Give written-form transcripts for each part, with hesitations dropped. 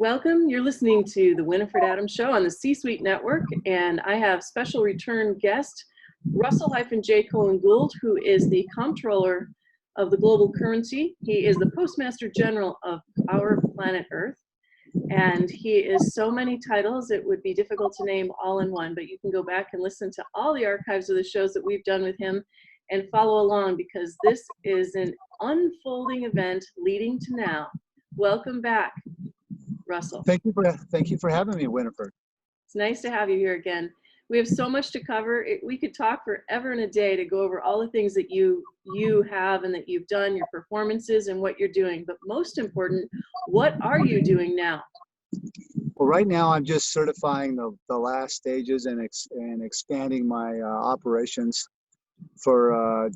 Welcome. You're listening to the Winifred Adams Show on the C-Suite Network, and I have special return guest Russell-J. Cohen-Gould, who is the Comptroller of the Global Currency. He is the Postmaster General of our planet Earth, and he is so many titles it would be difficult to name all in one, but you can go back and listen to all the archives of the shows that we've done with him and follow along, because this is an unfolding event leading to now. Welcome back, Russell. Thank you for having me, Winifred. It's nice to have you here again. We have so much to cover. We could talk forever and a day to go over all the things that you have and that you've done, your performances and what you're doing. But most important, what are you doing now? Well, right now I'm just certifying the last stages and expanding my operations for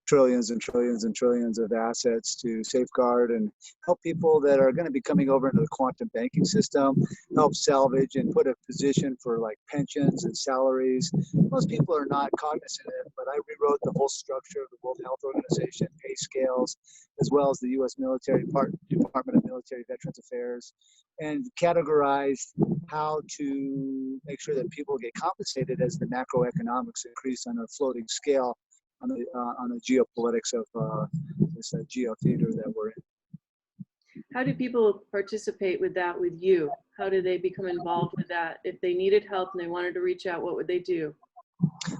trillions and trillions and trillions of assets to safeguard and help people that are going to be coming over into the quantum banking system, help salvage and put a position for like pensions and salaries. Most people are not cognizant of it, but I rewrote the whole structure of the World Health Organization, pay scales, as well as the U.S. Department of Military Veterans Affairs, and categorized how to make sure that people get compensated as the macroeconomics increase on a floating scale on the geopolitics of this geotheater that we're in. How do people participate with that with you? How do they become involved with that? If they needed help and they wanted to reach out, what would they do?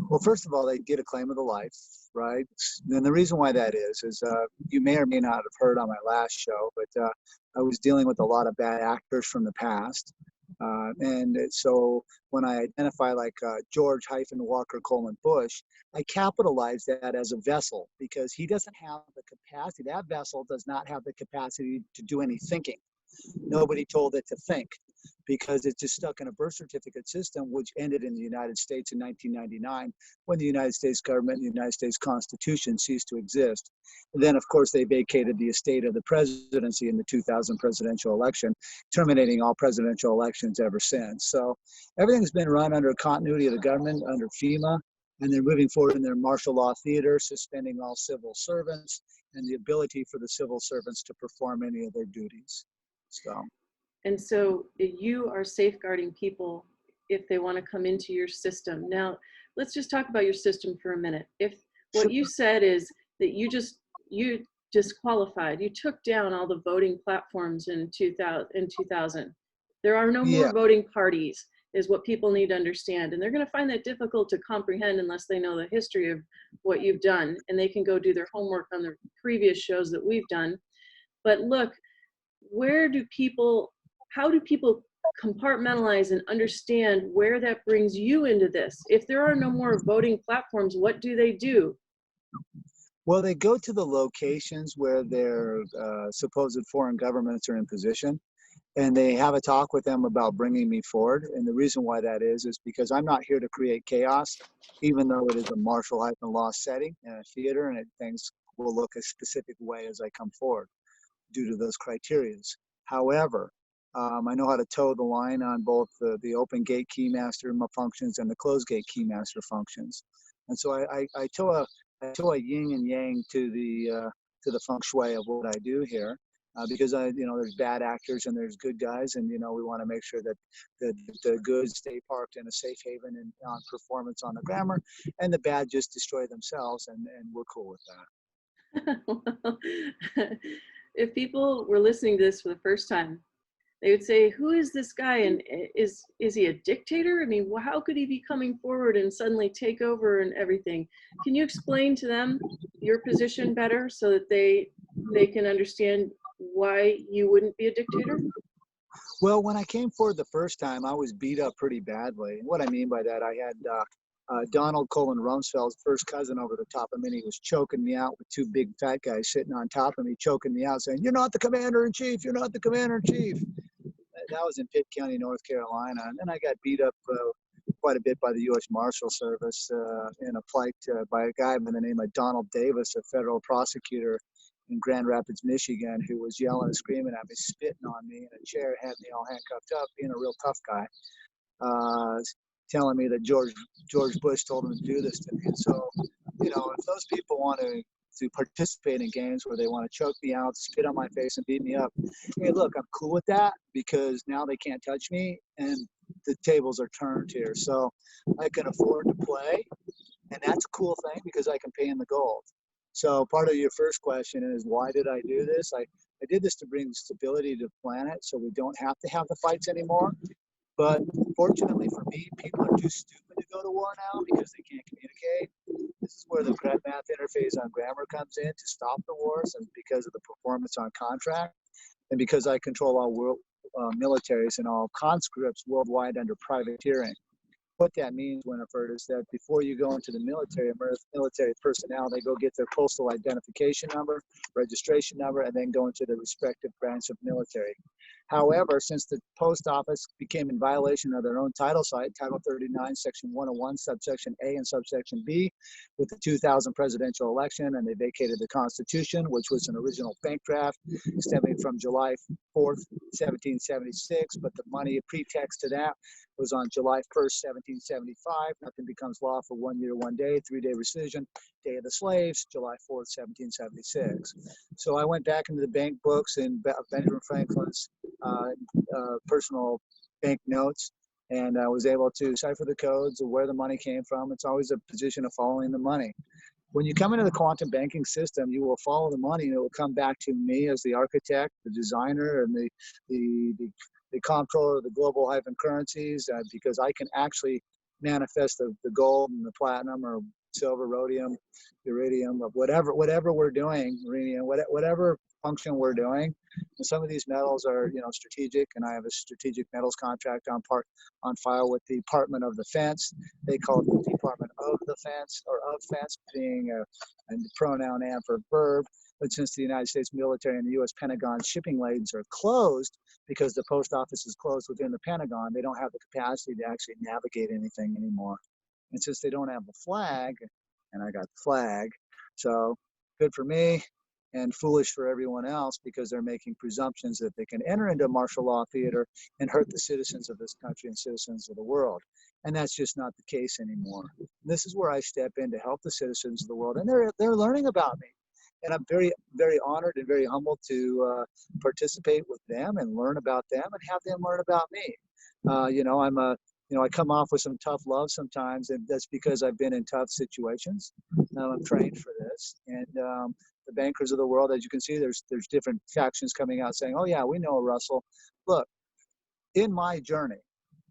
Well, first of all, they get a claim of the life, right? And the reason why that is you may or may not have heard on my last show, but I was dealing with a lot of bad actors from the past. So when I identify like George Walker Coleman Bush, I capitalize that as a vessel because he doesn't have the capacity. That vessel does not have the capacity to do any thinking. Nobody told it to think because it's just stuck in a birth certificate system, which ended in the United States in 1999 when the United States government and the United States Constitution ceased to exist. And then, of course, they vacated the estate of the presidency in the 2000 presidential election, terminating all presidential elections ever since. So everything's been run under continuity of the government, under FEMA, and they're moving forward in their martial law theater, suspending all civil servants and the ability for the civil servants to perform any of their duties. And so you are safeguarding people if they want to come into your system. Now, let's just talk about your system for a minute. If what you said is that you disqualified, you took down all the voting platforms in 2000. There are no more voting parties, is what people need to understand. And they're going to find that difficult to comprehend unless they know the history of what you've done. And they can go do their homework on the previous shows that we've done. But look, how do people compartmentalize and understand where that brings you into this? If there are no more voting platforms, what do they do? Well, they go to the locations where their supposed foreign governments are in position, and they have a talk with them about bringing me forward. And the reason why that is because I'm not here to create chaos, even though it is a martial law setting and a theater, and things will look a specific way as I come forward due to those criterias. However, I know how to toe the line on both the open gate keymaster functions and the closed gate keymaster functions. And so I toe a yin and yang to the feng shui of what I do here, because there's bad actors and there's good guys, and we want to make sure that the good stay parked in a safe haven and on performance on the grammar, and the bad just destroy themselves, and we're cool with that. Well, if people were listening to this for the first time, they would say, who is this guy, and is he a dictator? I mean, how could he be coming forward and suddenly take over and everything? Can you explain to them your position better so that they can understand why you wouldn't be a dictator? Well, when I came forward the first time, I was beat up pretty badly. And what I mean by that, I had Donald Colin Rumsfeld's first cousin over the top of me. He was choking me out with two big fat guys sitting on top of me, choking me out, saying, "You're not the commander-in-chief, you're not the commander-in-chief." That was in Pitt County, North Carolina. And then I got beat up quite a bit by the U.S. Marshal Service in a fight by a guy by the name of Donald Davis, a federal prosecutor in Grand Rapids, Michigan, who was yelling and screaming at me, spitting on me in a chair, had me all handcuffed up, being a real tough guy, telling me that George Bush told him to do this to me. And so, if those people want to to participate in games where they want to choke me out, spit on my face, and beat me up. Hey, look, I'm cool with that because now they can't touch me, and the tables are turned here. So I can afford to play, and that's a cool thing because I can pay in the gold. So part of your first question is, why did I do this? I did this to bring stability to the planet so we don't have to have the fights anymore. But fortunately for me, people are too stupid to go to war now because they can't communicate. This is where the math interface on grammar comes in to stop the wars, and because of the performance on contract, and because I control all world militaries and all conscripts worldwide under privateering. What that means, Winifred, is that before you go into the military personnel, they go get their postal identification number, registration number, and then go into the respective branch of military. However, since the post office became in violation of their own title site, Title 39, Section 101, subsection A and subsection B, with the 2000 presidential election, and they vacated the Constitution, which was an original bank draft stemming from July 4th, 1776, but the money pretext to that was on July 1st, 1775. Nothing becomes law for 1 year, 1 day, 3-day rescission, Day of the Slaves, July 4th, 1776. So I went back into the bank books in Benjamin Franklin's personal bank notes, and I was able to cipher the codes of where the money came from. It's always a position of following the money. When you come into the quantum banking system, you will follow the money, and it will come back to me as the architect, the designer, and the comptroller of the global hyphen currencies, because I can actually manifest the gold and the platinum or silver, rhodium, iridium, of whatever we're doing, rhenium, whatever function we're doing. And some of these metals are, strategic, and I have a strategic metals contract on file with the Department of Defense. They call it the Department of Defense, or of Fence, being a pronoun and for verb. But since the United States military and the U.S. Pentagon shipping lanes are closed because the post office is closed within the Pentagon, they don't have the capacity to actually navigate anything anymore. And since they don't have the flag, and I got the flag, so good for me and foolish for everyone else, because they're making presumptions that they can enter into martial law theater and hurt the citizens of this country and citizens of the world. And that's just not the case anymore. This is where I step in to help the citizens of the world, and they're learning about me. And I'm very, very honored and very humbled to participate with them and learn about them and have them learn about me. I come off with some tough love sometimes, and that's because I've been in tough situations. I'm trained for this. And the bankers of the world, as you can see, there's different factions coming out saying, oh yeah, we know Russell. Look, in my journey,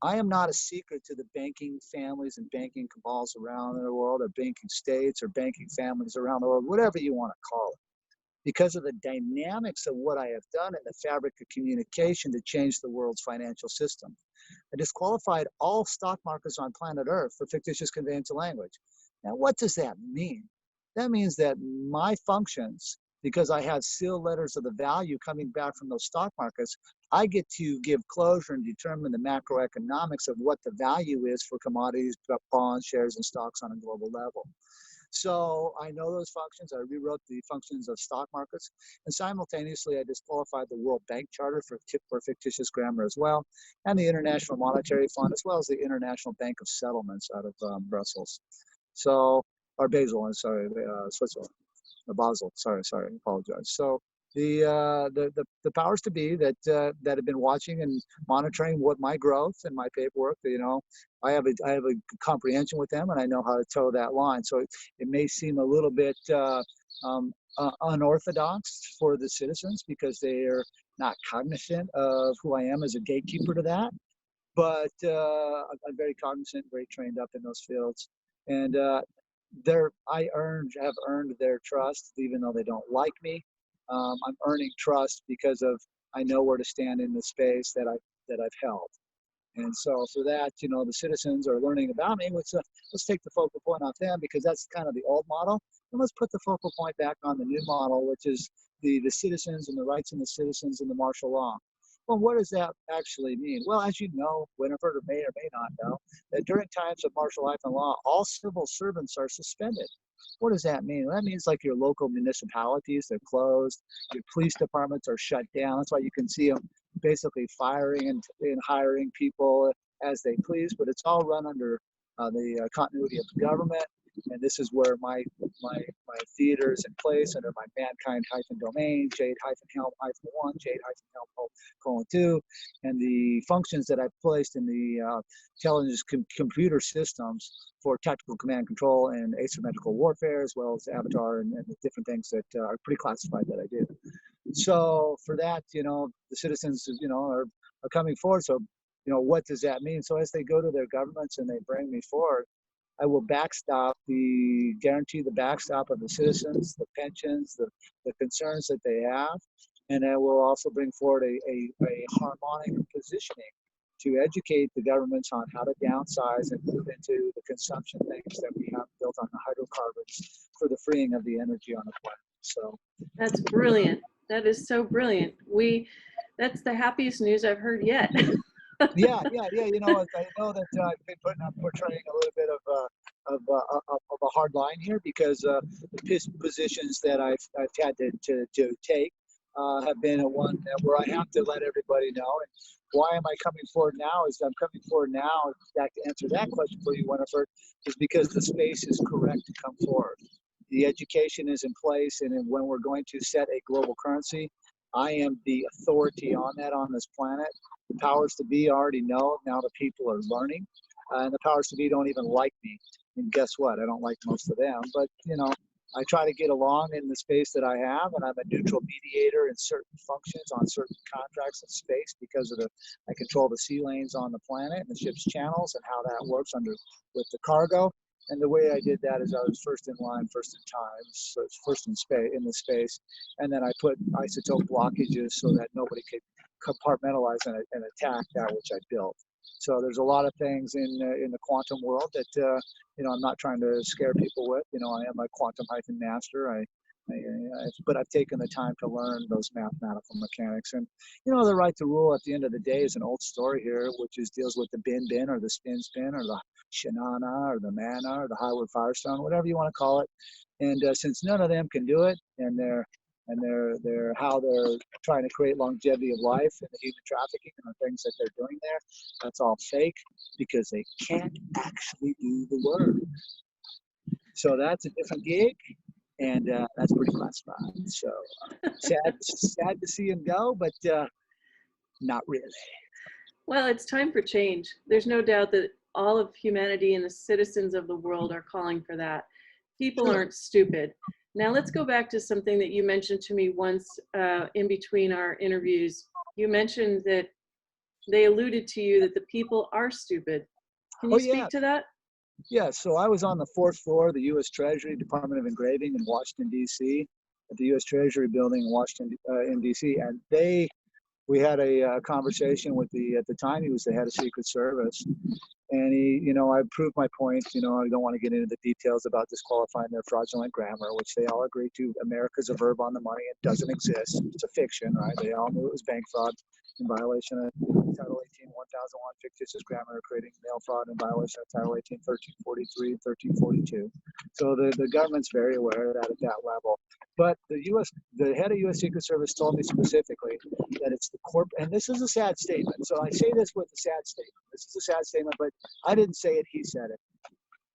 I am not a secret to the banking families and banking cabals around the world, or banking states, or banking families around the world, whatever you want to call it. Because of the dynamics of what I have done in the fabric of communication to change the world's financial system, I disqualified all stock markets on planet Earth for fictitious conveyance of language. Now, what does that mean? That means that my functions, because I have sealed letters of the value coming back from those stock markets, I get to give closure and determine the macroeconomics of what the value is for commodities, bonds, shares, and stocks on a global level. So I know those functions. I rewrote the functions of stock markets, and simultaneously I disqualified the World Bank Charter for fictitious grammar as well, and the International Monetary Fund, as well as the International Bank of Settlements out of Brussels. So, or Basel, I'm sorry, Switzerland. Basel, sorry, apologize. So the powers to be that have been watching and monitoring what my growth and my paperwork, I have a comprehension with them, and I know how to toe that line. So it may seem a little bit unorthodox for the citizens because they are not cognizant of who I am as a gatekeeper to that. But I'm very cognizant, very trained up in those fields, and I have earned their trust, even though they don't like me. I'm earning trust because I know where to stand in the space that I've held. And so for that, the citizens are learning about me. Let's take the focal point off them, because that's kind of the old model. And let's put the focal point back on the new model, which is the citizens and the rights of the citizens and the martial law. Well, what does that actually mean? Well, as you know, Winifred, or may not know, that during times of martial life and law, all civil servants are suspended. What does that mean? Well, that means like your local municipalities, they're closed. Your police departments are shut down. That's why you can see them basically firing and hiring people as they please, but it's all run under the continuity of the government. And this is where my theater is in place under my mankind-domain, Jade-Helm-1, Jade-Helm:2, and the functions that I've placed in the intelligence computer systems for tactical command control and asymmetrical warfare, as well as Avatar and the different things that are pretty classified that I do. So for that, the citizens, are coming forward. So, what does that mean? So as they go to their governments and they bring me forward, I will guarantee the backstop of the citizens, the pensions, the concerns that they have. And I will also bring forward a harmonic positioning to educate the governments on how to downsize and move into the consumption things that we have built on the hydrocarbons for the freeing of the energy on the planet. So that's brilliant. That is so brilliant. That's the happiest news I've heard yet. yeah. I know that I've been portraying a little bit of a hard line here because the positions that I've had to take have been one where I have to let everybody know. And why am I coming forward now? I'm coming forward now, back to answer that question for you, Winifred, is because the space is correct to come forward. The education is in place, and when we're going to set a global currency, I am the authority on that on this planet. The powers to be already know. Now the people are learning, and the powers to be don't even like me. And guess what? I don't like most of them, but I try to get along in the space that I have, and I'm a neutral mediator in certain functions on certain contracts in space because of I control the sea lanes on the planet and the ship's channels and how that works with the cargo. And the way I did that is I was first in line, first in time, so it's first in the space, and then I put isotope blockages so that nobody could compartmentalize and attack that which I built. So there's a lot of things in the quantum world that I'm not trying to scare people with. I am a quantum hyphen master. But I've taken the time to learn those mathematical mechanics. And the right to rule at the end of the day is an old story here, which deals with the bin or the spin or the shanana or the mana or the Highward Firestone, whatever you want to call it. And since none of them can do it, and they're how they're trying to create longevity of life and the human trafficking and the things that they're doing there, that's all fake because they can't actually do the work. So that's a different gig, and that's pretty classified. So sad to see him go, but not really. Well, it's time for change. There's no doubt that all of humanity and the citizens of the world are calling for that. People aren't stupid. Now let's go back to something that you mentioned to me once in between our interviews. You mentioned that they alluded to you that the people are stupid. Can you speak to that? Yeah, so I was on the 4th floor of the U.S. Treasury Department of Engraving in Washington, D.C., at the U.S. Treasury building in Washington, in D.C., and we had a conversation with at the time, he was the head of Secret Service. And I proved my point. I don't want to get into the details about disqualifying their fraudulent grammar, which they all agree to. America's a verb on the money. It doesn't exist. It's a fiction, right? They all knew it was bank fraud in violation of Title 18, 1001, fictitious grammar, creating mail fraud in violation of Title 18, 1343, and 1342. So the government's very aware of that at that level. But the head of U.S. Secret Service told me specifically that it's the and this is a sad statement. So I say this with a sad statement. This is a sad statement, but I didn't say it, he said it.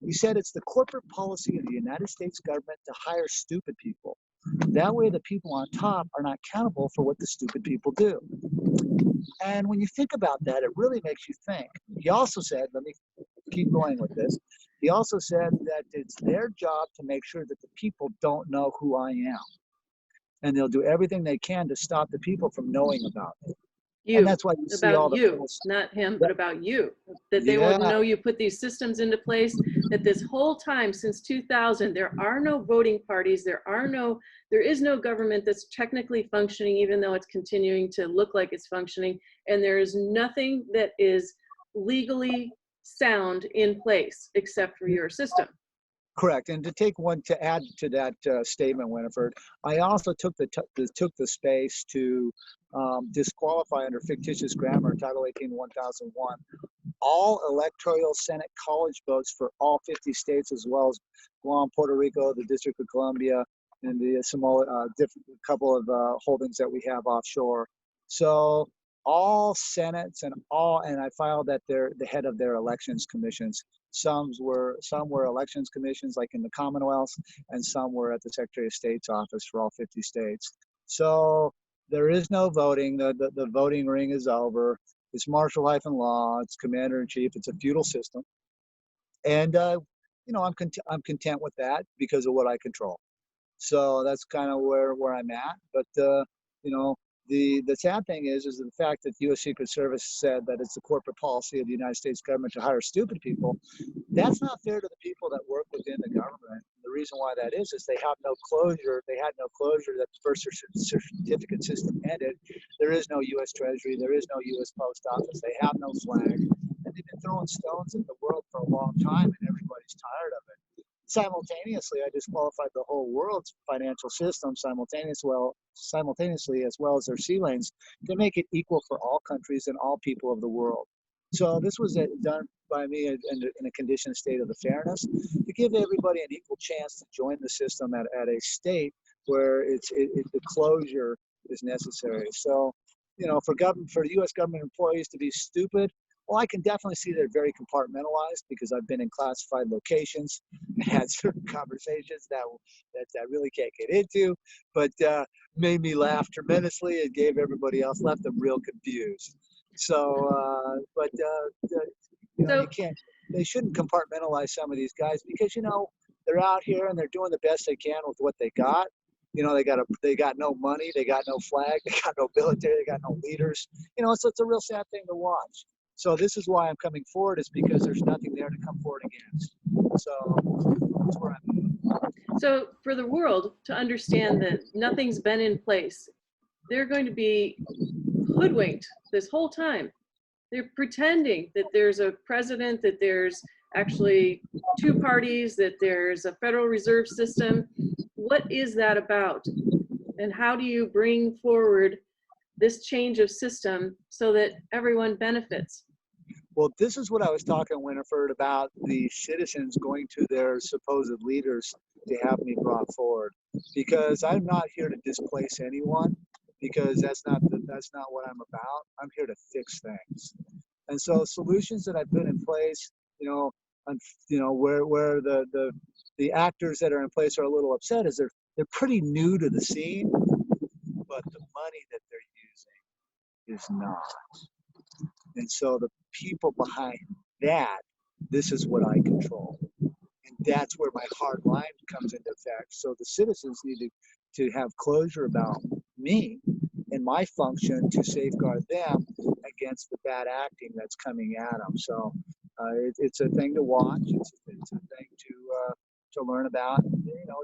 He said it's the corporate policy of the United States government to hire stupid people. That way the people on top are not accountable for what the stupid people do. And when you think about that, it really makes you think. He also said, let me keep going with this. He also said that it's their job to make sure that the people don't know who I am. And they'll do everything they can to stop the people from knowing about it. And that's why you see all the posts. Not him, but about you. That they will know you put these systems into place, that this whole time since 2000, there are no voting parties, there is no government that's technically functioning, even though it's continuing to look like it's functioning, and there is nothing that is legally sound in place except for your system. Correct. And to add to that statement, Winifred, I also took the space to disqualify under fictitious grammar, Title 18, 1001, all electoral Senate college votes for all 50 states, as well as Guam, Puerto Rico, the District of Columbia, and the Samoa, couple of holdings that we have offshore. So all senates and all, and I filed at the head of their elections commissions. Some were elections commissions like in the Commonwealth, and some were at the Secretary of State's office for all 50 states. So there is no voting. The voting ring is over. It's martial life and law. It's commander-in-chief. It's a feudal system. And, you know, I'm content with that because of what I control. So that's kind of where I'm at. But, you know, the sad thing is the fact that the U.S. Secret Service said that it's the corporate policy of the United States government to hire stupid people. That's not fair to the people that work within the government. The reason why that is they have no closure. They had no closure that the birth certificate system ended. There is no U.S. Treasury. There is no U.S. Post Office. They have no flag. And they've been throwing stones at the world for a long time, and everybody's tired of it. Simultaneously, I disqualified the whole world's financial system simultaneously as well as their sea lanes to make it equal for all countries and all people of the world. So this was done by me in a conditioned state of the fairness to give everybody an equal chance to join the system at a state where the closure is necessary. So, you know, for U.S. government employees to be stupid, well, I can definitely see they're very compartmentalized because I've been in classified locations and had certain conversations that I really can't get into, but made me laugh tremendously and gave everybody else, left them real confused. So, you know, they shouldn't compartmentalize some of these guys because, you know, they're out here and they're doing the best they can with what they got. You know, they got no money, they got no flag, they got no military, they got no leaders. You know, so it's a real sad thing to watch. So this is why I'm coming forward, is because there's nothing there to come forward against. So that's where I'm at. So for the world to understand that nothing's been in place, they're going to be hoodwinked this whole time. They're pretending that there's a president, that there's actually two parties, that there's a Federal Reserve System. What is that about? And how do you bring forward this change of system so that everyone benefits? Well, this is what I was talking, Winifred, about the citizens going to their supposed leaders to have me brought forward, because I'm not here to displace anyone, because that's not what I'm about. I'm here to fix things. And so solutions that I put in place, you know, where the actors that are in place are a little upset is they're pretty new to the scene, but the money that they're using is not. And so the people behind that, this is what I control. And that's where my hard line comes into effect. So the citizens need to have closure about me and my function to safeguard them against the bad acting that's coming at them. So it's a thing to watch. It's a thing to learn about. You know,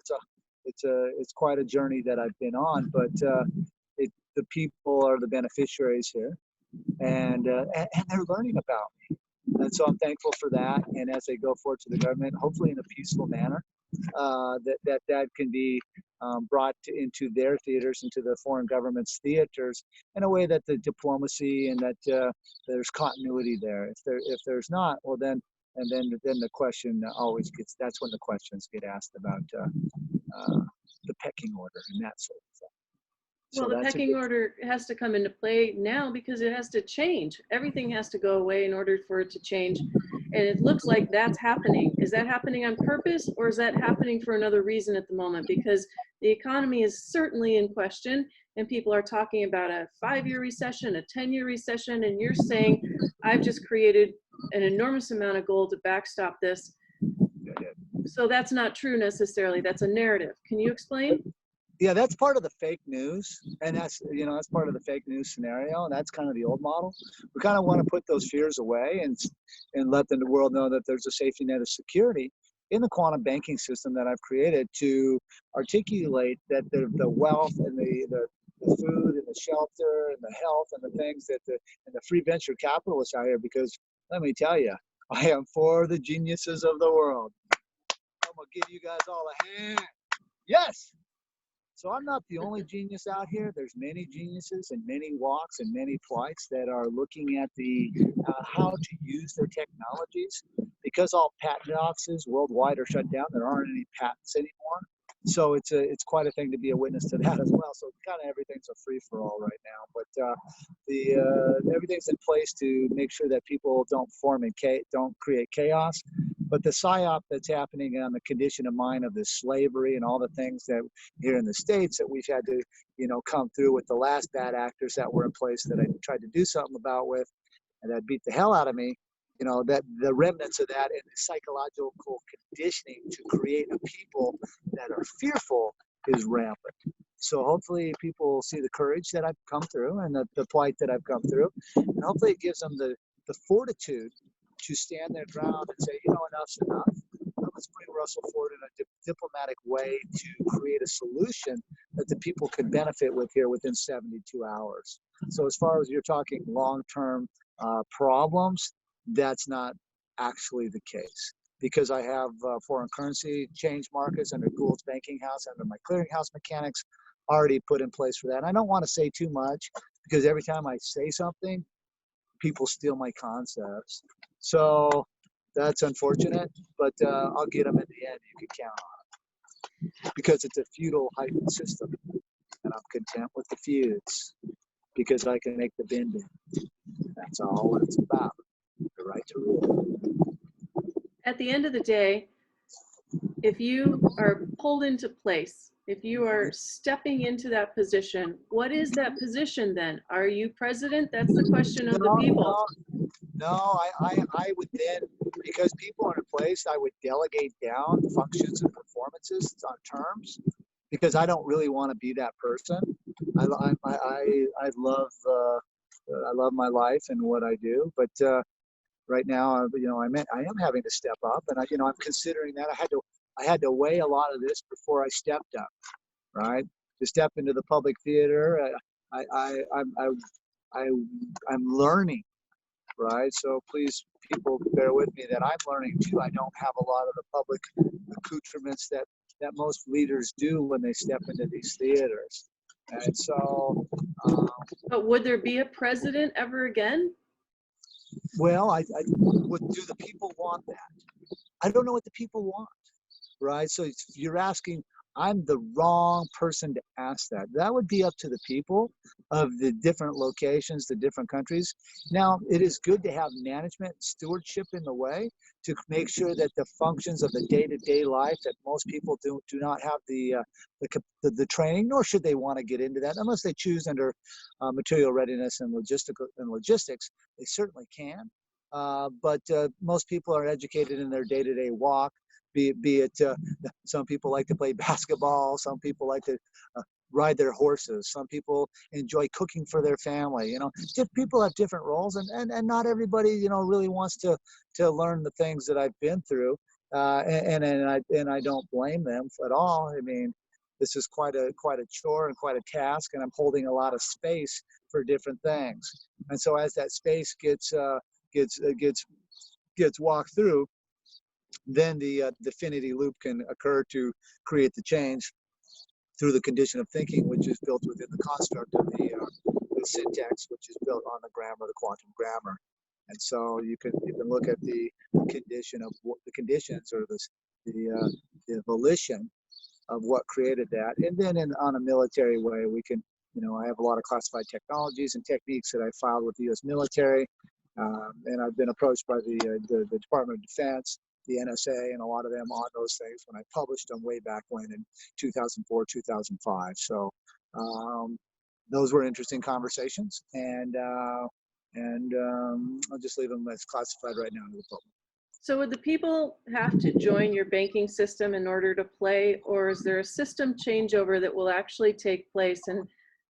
it's quite a journey that I've been on, but the people are the beneficiaries here. And they're learning about me. And so I'm thankful for that. And as they go forward to the government, hopefully in a peaceful manner, that can be brought into their theaters, into the foreign government's theaters, in a way that the diplomacy and that there's continuity there. If there's not, well then the question always gets. That's when the questions get asked about the pecking order and that sort of thing. Well, the pecking order has to come into play now because it has to change. Everything has to go away in order for it to change. And it looks like that's happening. Is that happening on purpose, or is that happening for another reason at the moment? Because the economy is certainly in question, and people are talking about a 5-year recession, a 10-year recession, and you're saying, I've just created an enormous amount of gold to backstop this. So that's not true necessarily. That's a narrative. Can you explain? Yeah, that's part of the fake news, and that's part of the fake news scenario, and that's kind of the old model. We kind of want to put those fears away and let the world know that there's a safety net of security in the quantum banking system that I've created to articulate that the wealth and the food and the shelter and the health and the things and the free venture capitalists out here, because let me tell you, I am for the geniuses of the world. I'm gonna give you guys all a hand. Yes. So I'm not the only genius out here. There's many geniuses and many walks and many flights that are looking at the how to use their technologies. Because all patent offices worldwide are shut down, there aren't any patents anymore. So it's quite a thing to be a witness to that as well. So kind of everything's a free for all right now, but everything's in place to make sure that people don't don't create chaos. But the psyop that's happening on the condition of mind of this slavery and all the things that here in the States that we've had to come through with the last bad actors that were in place that I tried to do something about with, and that beat the hell out of me. That the remnants of that and the psychological conditioning to create a people that are fearful is rampant. So hopefully people see the courage that I've come through and the plight that I've come through. And hopefully it gives them the fortitude to stand their ground and say, enough's enough. Let's bring Russell forward in a diplomatic way to create a solution that the people could benefit with here within 72 hours. So as far as you're talking long-term problems, that's not actually the case, because I have foreign currency change markets under Gould's banking house, under my clearinghouse mechanics already put in place for that. And I don't want to say too much, because every time I say something, people steal my concepts. So that's unfortunate, but I'll get them in the end. You can count on it, because it's a feudal heightened system, and I'm content with the feuds because I can make the bending. That's all it's about. The right to rule. At the end of the day, if you are pulled into place, if you are stepping into that position, what is that position then? Are you president? That's the question of the people. No, I would then, because people are in place, I would delegate down functions and performances on terms, because I don't really want to be that person. I love my life and what I do, but right now, I am having to step up, and I'm considering that. I had to weigh a lot of this before I stepped up, right? To step into the public theater, I'm learning, right? So please, people, bear with me that I'm learning too. I don't have a lot of the public accoutrements that most leaders do when they step into these theaters, and so. But would there be a president ever again? Well, do the people want that? I don't know what the people want, right? So you're asking, I'm the wrong person to ask that. That would be up to the people of the different locations, the different countries. Now, it is good to have management stewardship in the way to make sure that the functions of the day-to-day life that most people do not have the training, nor should they want to get into that unless they choose under material readiness and logistics. They certainly can. But most people are educated in their day-to-day walk. Be it some people like to play basketball, some people like to ride their horses, some people enjoy cooking for their family. People have different roles, and not everybody really wants to learn the things that I've been through, and I don't blame them at all. I mean, this is quite a chore and quite a task, and I'm holding a lot of space for different things. And so as that space gets walked through, then the definity loop can occur to create the change through the condition of thinking, which is built within the construct of the syntax, which is built on the grammar, the quantum grammar. And so you can look at the condition of the conditions, or the volition of what created that, and then on a military way, we can, I have a lot of classified technologies and techniques that I filed with the U.S. military, and I've been approached by the Department of Defense, the NSA, and a lot of them on those things when I published them way back when in 2004, 2005. So those were interesting conversations, and I'll just leave them as classified right now to the public. So would the people have to join your banking system in order to play, or is there a system changeover that will actually take place, and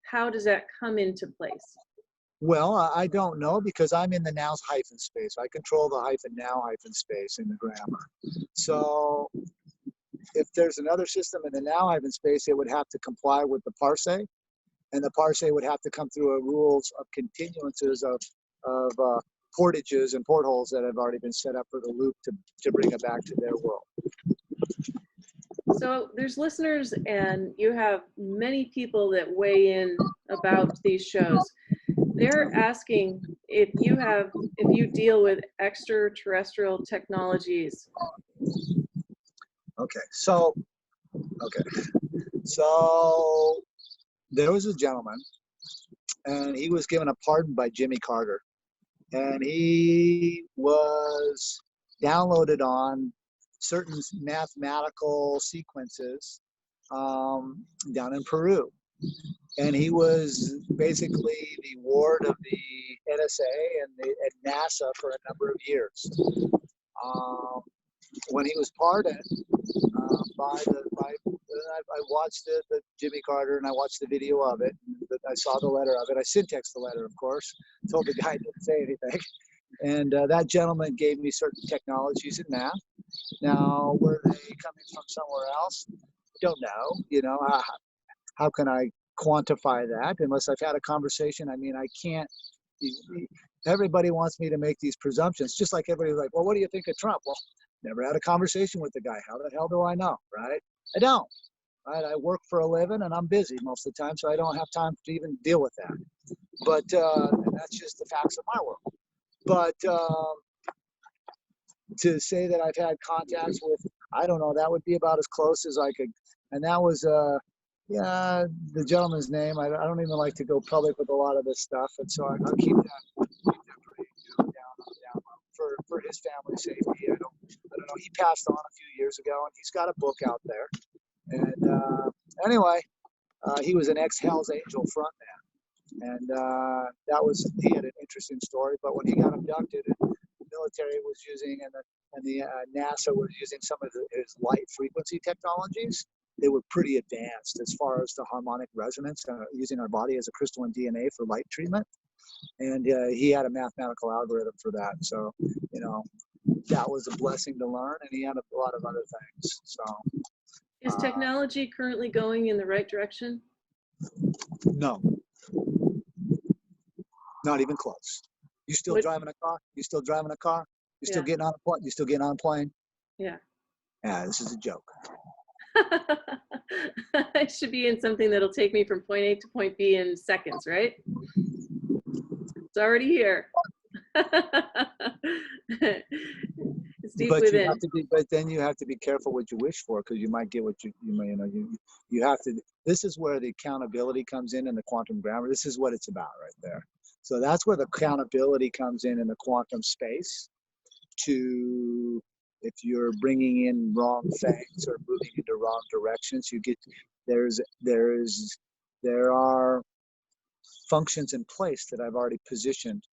how does that come into place? Well, I don't know, because I'm in the nows hyphen space. I control the hyphen now hyphen space in the grammar. So if there's another system in the now hyphen space, it would have to comply with the parse, and the parse would have to come through a rules of continuances of portages and portholes that have already been set up for the loop to bring it back to their world. So there's listeners, and you have many people that weigh in about these shows. They're asking if you deal with extraterrestrial technologies. Okay, so Okay. So there was a gentleman, and he was given a pardon by Jimmy Carter, and he was downloaded on certain mathematical sequences down in Peru. And he was basically the ward of the NSA and NASA for a number of years. When he was pardoned I watched the Jimmy Carter, and I watched the video of it. I saw the letter of it. I syntaxed the letter, of course. Told the guy didn't say anything. And that gentleman gave me certain technologies in math. Now, were they coming from somewhere else? Don't know. You know, how can I quantify that unless I've had a conversation? I mean, I can't. Everybody wants me to make these presumptions, just like everybody's like, well, what do you think of Trump? Well, never had a conversation with the guy. How the hell do I know, right? I don't, right? I work for a living, and I'm busy most of the time, so I don't have time to even deal with that. But and that's just the facts of my world. But to say that I've had contacts with, I don't know, that would be about as close as I could. And that was, yeah, the gentleman's name. I don't even like to go public with a lot of this stuff. And so I'll keep that pretty down for his family's safety. I don't know. He passed on a few years ago, and he's got a book out there. And anyway, he was an ex-Hell's Angel frontman. And he had an interesting story. But when he got abducted, and the military was using, and the NASA was using some of his light frequency technologies, they were pretty advanced as far as the harmonic resonance, using our body as a crystalline DNA for light treatment. And he had a mathematical algorithm for that. So, you know, that was a blessing to learn, and he had a lot of other things. So, is technology currently going in the right direction? No, not even close. You still driving a car? You still driving a car? You still getting on a plane? You still getting on a plane? Yeah. Yeah, this is a joke. I should be in something that'll take me from point A to point B in seconds, right? It's already here. It's deep within. But then you have to be careful what you wish for, because you might get what you have to. This is where the accountability comes in the quantum grammar. This is what it's about right there. So that's where the accountability comes in the quantum space. To if you're bringing in wrong things or moving into wrong directions, you get there are functions in place that I've already positioned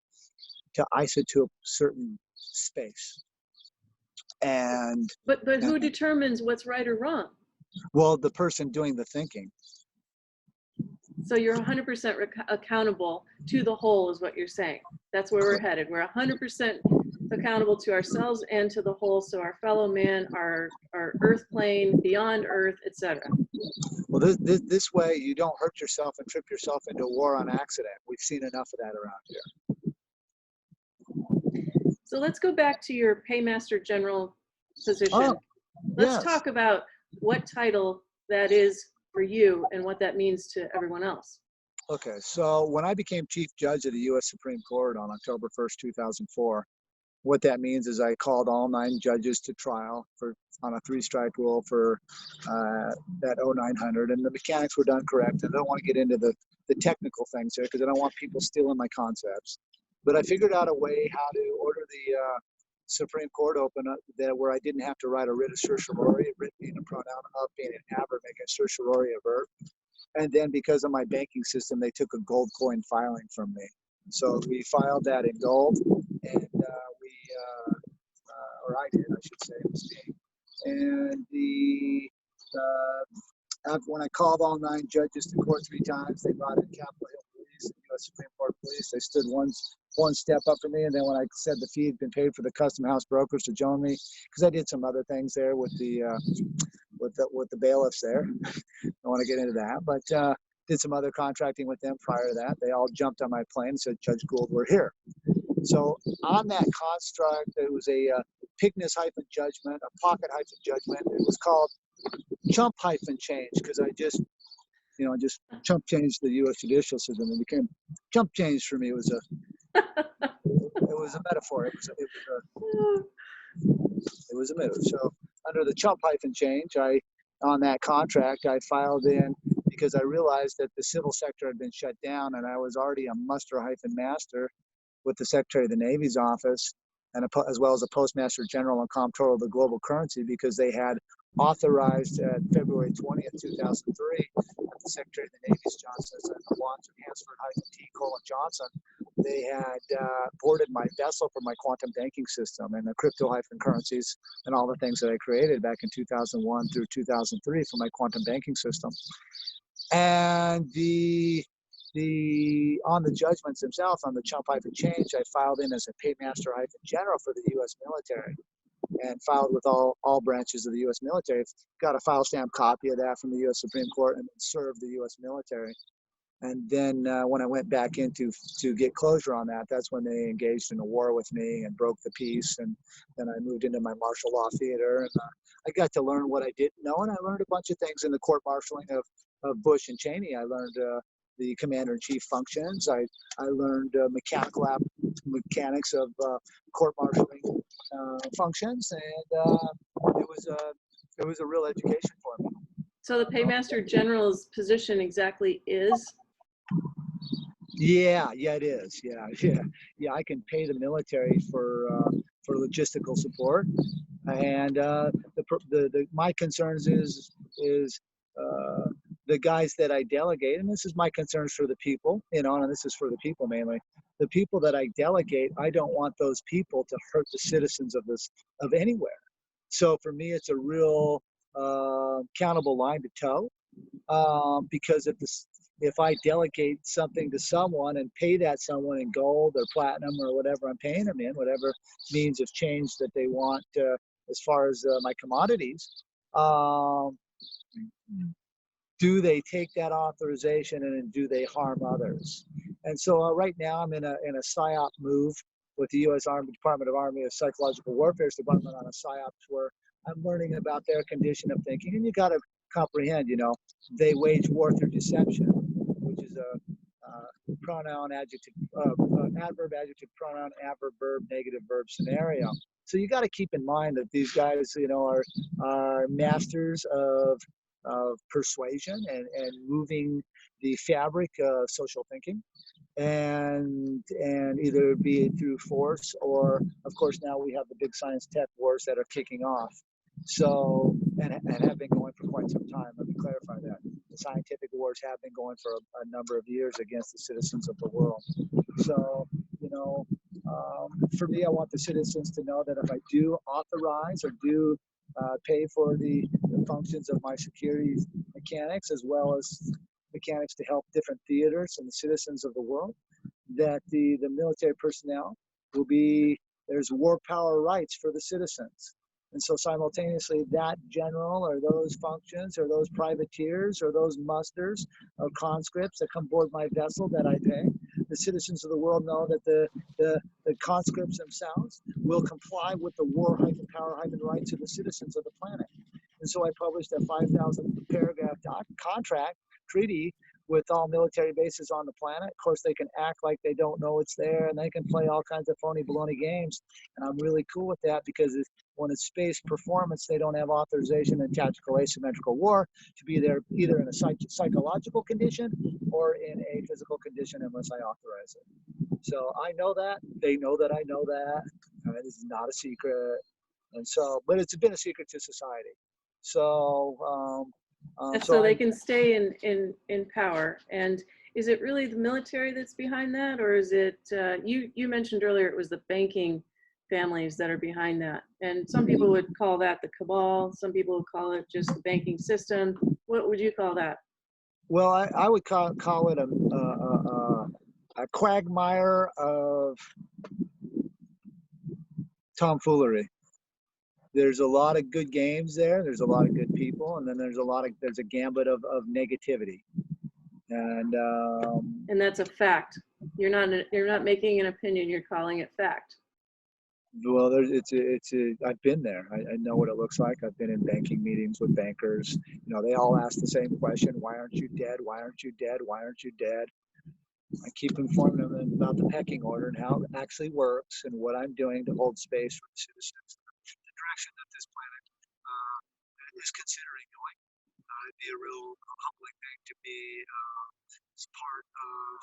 to isotope certain space. And but who determines what's right or wrong? Well, the person doing the thinking. So you're 100% accountable to the whole, is what you're saying. That's where we're headed. We're 100% accountable to ourselves and to the whole. So our fellow man, our earth plane, beyond earth, etc. Well, this way you don't hurt yourself and trip yourself into a war on accident. We've seen enough of that around here. So let's go back to your Paymaster General position. Oh, let's talk about what title that is for you and what that means to everyone else. Okay, so when I became Chief Judge of the U.S. Supreme Court on October 1st, 2004, what that means is I called all 9 judges to trial on a 3-strike rule for that 0900, and the mechanics were done correct. And I don't want to get into the technical things here because I don't want people stealing my concepts. But I figured out a way how to order the Supreme Court open up where I didn't have to write a writ of certiorari, writ being a pronoun, of being an adverb, making a certiorari a verb. And then because of my banking system, they took a gold coin filing from me. So we filed that in gold, and or I did, I should say, it was me. And when I called all 9 judges to court 3 times, they brought in Capitol Hill Police and U.S. Supreme Court Police. They stood one step up for me, and then when I said the fee had been paid for the custom house brokers to join me, because I did some other things there with the bailiffs there. I don't want to get into that, but did some other contracting with them prior to that. They all jumped on my plane and said, Judge Gould, we're here. So on that construct, it was a Pignus-judgment, a pocket-judgment. It was called chump-change because I just chump changed the U.S. judicial system. It became chump change for me. It was a metaphor. It was a metaphor. So under the chump-change, I on that contract, I filed in because I realized that the civil sector had been shut down, and I was already a muster-master with the Secretary of the Navy's office, and as well as a Postmaster General and Comptroller of the Global Currency, because they had authorized February 20th, 2003, the Secretary of the Navy's Johnson and Watson, Hansford-T. Johnson, they had boarded my vessel for my quantum banking system and the crypto-currencies and all the things that I created back in 2001 through 2003 for my quantum banking system. And on the judgments themselves, on the chump-change, I filed in as a paymaster-general for the U.S. military, and filed with all branches of the U.S. military. Got a file stamp copy of that from the U.S. Supreme Court, and then served the U.S. military. And then when I went back in to get closure on that, that's when they engaged in a war with me and broke the peace. And then I moved into my martial law theater, and I got to learn what I didn't know, and I learned a bunch of things in the court marshaling of Bush and Cheney. I learned the commander-in-chief functions. I learned mechanics of court-martialing functions, and it was a real education for me. So the Paymaster General's position exactly is? Yeah, it is. Yeah. I can pay the military for logistical support, and my concerns is the guys that I delegate, and this is my concerns for the people, and this is for the people mainly. The people that I delegate, I don't want those people to hurt the citizens of anywhere. So for me, it's a real accountable line to toe, because if I delegate something to someone and pay that someone in gold or platinum or whatever I'm paying them in, whatever means of change that they want as far as my commodities, do they take that authorization and do they harm others? And so right now I'm in a PSYOP move with the U.S. Department of Army of Psychological Warfare's Department on a PSYOP where I'm learning about their condition of thinking. And you got to comprehend, they wage war through deception, which is a pronoun, adjective, adverb, adjective, pronoun, adverb, verb, negative verb scenario. So you got to keep in mind that these guys, are masters of persuasion and moving the fabric of social thinking, and either be it through force or, of course, now we have the big science tech wars that are kicking off. So, and have been going for quite some time. Let me clarify that. The scientific wars have been going for a number of years against the citizens of the world. So, for me, I want the citizens to know that if I do authorize or do pay for the functions of my security mechanics, as well as mechanics to help different theaters and the citizens of the world, that the military personnel there's war power rights for the citizens. And so simultaneously, that general or those functions or those privateers or those musters or conscripts that come aboard my vessel that I pay, the citizens of the world know that the conscripts themselves will comply with the war-power-rights of the citizens of the planet. And so I published a 5,000 paragraph contract treaty with all military bases on the planet. Of course, they can act like they don't know it's there, and they can play all kinds of phony baloney games. And I'm really cool with that, because when it's space performance, they don't have authorization in tactical asymmetrical war to be there either in a psychological condition or in a physical condition unless I authorize it. So I know that. They know that I know that. This is not a secret. And so, but it's been a secret to society. So, so they can stay in power. And is it really the military that's behind that, or is it you mentioned earlier it was the banking families that are behind that, and some people would call that the cabal, some people would call it just the banking system. What would you call that? Well, I would call it a quagmire of tomfoolery. There's a lot of good games there. There's a lot of good people, and then there's a gambit of negativity, and that's a fact. You're not making an opinion. You're calling it fact. Well, I've been there. I know what it looks like. I've been in banking meetings with bankers. They all ask the same question: why aren't you dead? Why aren't you dead? Why aren't you dead? I keep informing them about the pecking order and how it actually works and what I'm doing to hold space for the citizens, the direction that this planet is considering going. be a real humbling thing to be as part of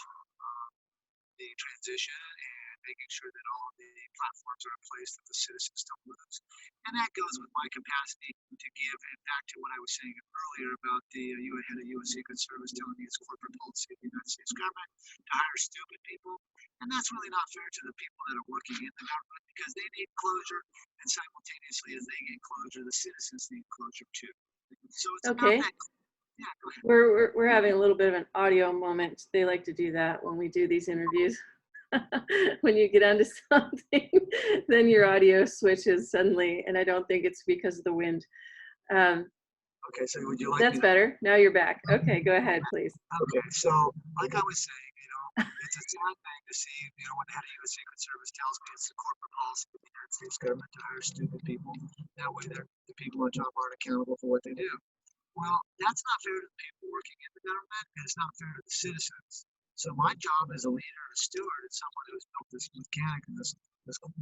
the transition and making sure that all of the platforms are in place that the citizens don't lose. And that goes with my capacity to give, and back to what I was saying earlier about the head of U.S. Secret Service telling me it's corporate policy of the United States government to hire stupid people. And that's really not fair to the people that are working in the government because they need closure, and simultaneously as they get closure, the citizens need closure too. So it's about Okay. that. Yeah, go ahead. We're having a little bit of an audio moment. They like to do that when we do these interviews. When you get onto something, then your audio switches suddenly, and I don't think it's because of the wind. Okay, so would you like That's me to? better. Now you're back. Okay, go ahead, please. Okay, so like I was saying, it's a sad thing to see, when the head of U.S. Secret Service tells me it's the corporate policy of the United States government to hire stupid people. That way, the people on top aren't accountable for what they do. Well, that's not fair to the people working in the government, and it's not fair to the citizens. So my job as a leader, a steward, and someone who's built this mechanic and this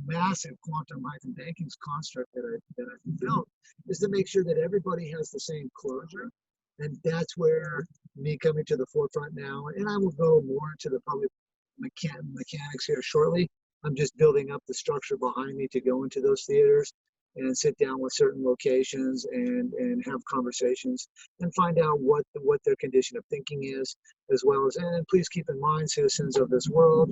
massive quantum hyphen banking construct that I've built is to make sure that everybody has the same closure. And that's where me coming to the forefront now, and I will go more into the public mechanics here shortly. I'm just building up the structure behind me to go into those theaters and sit down with certain locations and have conversations and find out what their condition of thinking is, as well as, and please keep in mind, citizens of this world,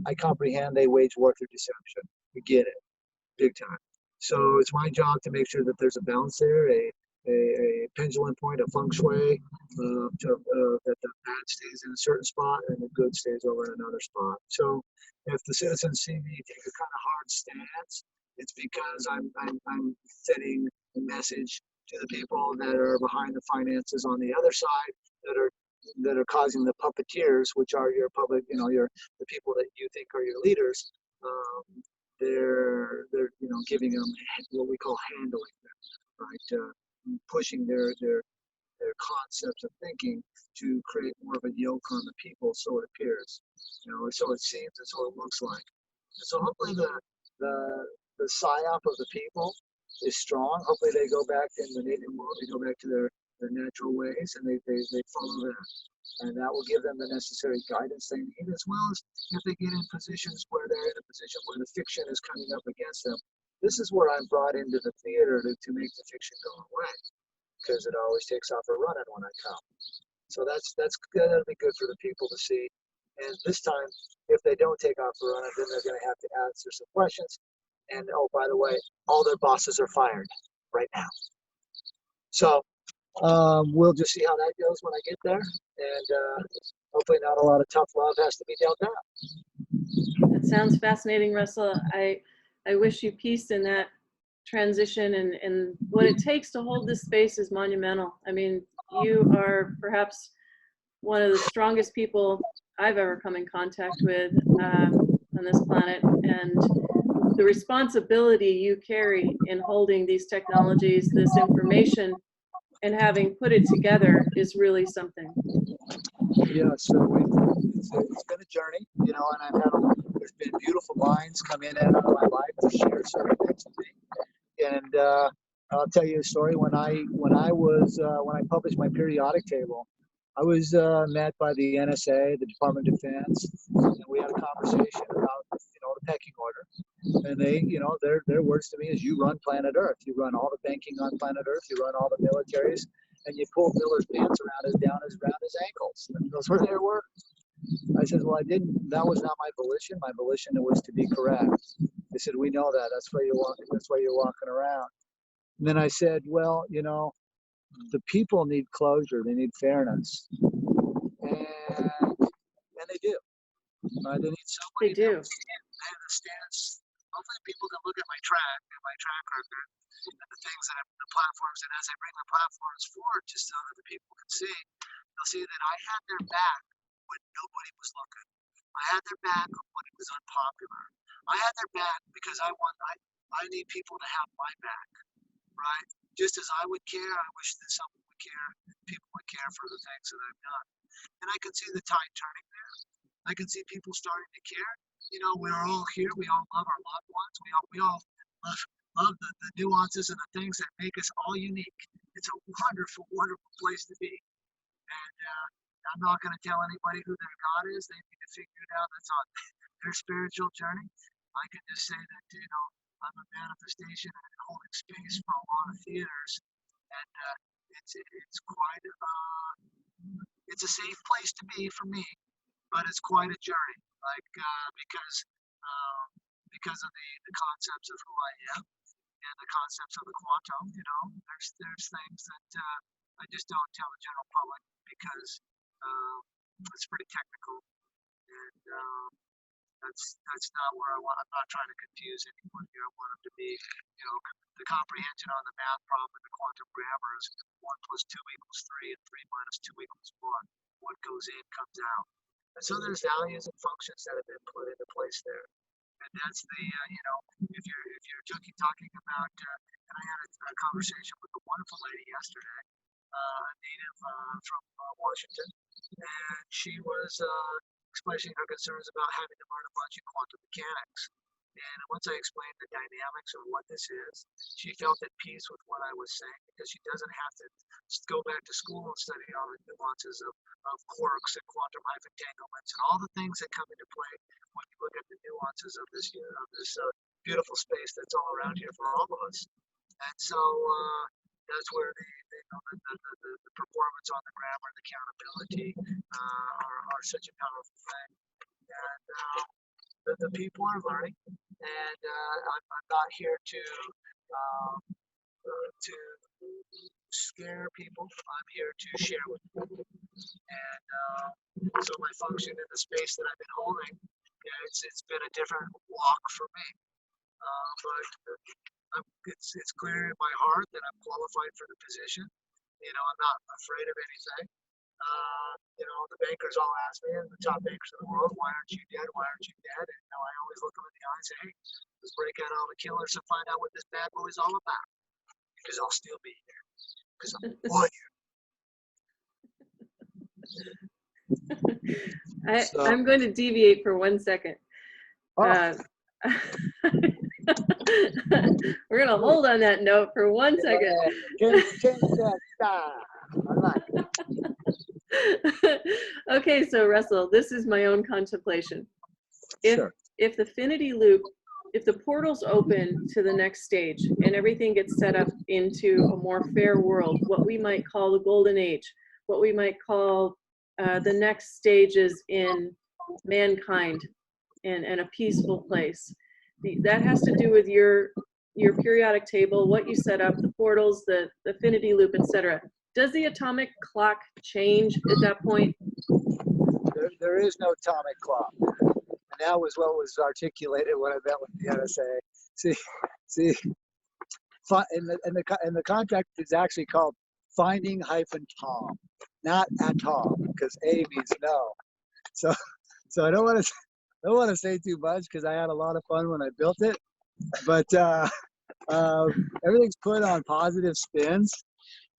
I comprehend they wage war through deception. We get it, big time. So it's my job to make sure that there's a balance there, a pendulum point, a feng shui, that the bad stays in a certain spot and the good stays over in another spot. So if the citizens see me take a kind of hard stance, it's because I'm sending a message to the people that are behind the finances on the other side that are causing the puppeteers, which are your public, the people that you think are your leaders. They're giving them what we call handling them, right? Pushing their concepts of thinking to create more of a yoke on the people, so it appears, so it seems, and so it looks like. And so hopefully the psyop of the people is strong. Hopefully they go back in the native world, they go back to their natural ways, and they follow that. And that will give them the necessary guidance they need, as well as if they get in positions where they're in a position where the fiction is coming up against them. This is where I'm brought into the theater to make the fiction go away, because it always takes off a running when I come. So that'll be good for the people to see. And this time, if they don't take off a running, then they're going to have to answer some questions. And oh, by the way, all their bosses are fired right now. So we'll just see how that goes when I get there. And hopefully not a lot of tough love has to be dealt out. That sounds fascinating, Russell. I wish you peace in that transition, and what it takes to hold this space is monumental. I mean, you are perhaps one of the strongest people I've ever come in contact with on this planet, and the responsibility you carry in holding these technologies, this information, and having put it together is really something. Yeah, so it's been a journey, and there's been beautiful minds come in and out of my life to share certain things with me. And I'll tell you a story. When I published my periodic table, I was met by the NSA, the Department of Defense, and we had a conversation about the pecking order. And they, their words to me is, you run planet Earth. You run all the banking on planet Earth. You run all the militaries, and you pull Miller's pants around his ankles. And those were their words. I said, well, I didn't. That was not my volition. My volition was to be correct. They said, we know that. That's why you're walking. That's why you're walking around. And then I said, well, the people need closure. They need fairness, and they do. They need somebody. They do. That understands. Hopefully, people can look at my track record, and the things that the platforms, and as I bring the platforms forward, just so that the people can see, they'll see that I had their back when nobody was looking. I had their back when it was unpopular. I had their back because I need people to have my back, right? Just as I would care, I wish that someone would care, people would care for the things that I've done. And I can see the tide turning there. I can see people starting to care. We're all here. We all love our loved ones. We all love the nuances and the things that make us all unique. it's a wonderful, wonderful place to be. And I'm not going to tell anybody who their God is. They need to figure it out. That's on their spiritual journey. I can just say that, I'm a manifestation and holding space for a lot of theaters. And it's quite, it's a safe place to be for me, but it's quite a journey. Like, because of the concepts of who I am and the concepts of the quantum, there's things that I just don't tell the general public because it's pretty technical, and that's not where I want. I'm not trying to confuse anyone here. I want them to be, the comprehension on the math problem and the quantum grammar is 1 + 2 = 3, and 3 - 2 = 1. What goes in comes out. And so there's values and functions that have been put into place there. And that's the, if you're talking about, and I had a conversation with a wonderful lady yesterday, a native from Washington, and she was expressing her concerns about having to learn a bunch in quantum mechanics. And once I explained the dynamics of what this is, she felt at peace with what I was saying because she doesn't have to go back to school and study all the nuances of quarks and quantum entanglements and all the things that come into play when you look at the nuances of this beautiful space that's all around here for all of us. And so that's where the performance on the grammar, the accountability are such a powerful thing. And the people are learning, and I'm not here to scare people. I'm here to share with people. And so my function in the space that I've been holding, it's been a different walk for me. But it's clear in my heart that I'm qualified for the position. I'm not afraid of anything. The bankers all ask me, and the top bankers in the world, why aren't you dead? Why aren't you dead? And I always look them in the eye and say, hey, let's break out all the killers and find out what this bad boy is all about. Because I'll still be here. Because I'm a warrior. I'm going to deviate for 1 second. We're going to hold on that note for 1 second. I like it. Okay, so Russell, this is my own contemplation. If the Affinity Loop, if the portals open to the next stage and everything gets set up into a more fair world, what we might call the golden age, what we might call the next stages in mankind and a peaceful place, that has to do with your periodic table, what you set up, the portals, the Affinity Loop, etc. Does the atomic clock change at that point? There is no atomic clock. And that was what was articulated when I met with the NSA. See, and the contract is actually called finding-Tom, not atom, because A means no. So I don't want to say too much because I had a lot of fun when I built it, but everything's put on positive spins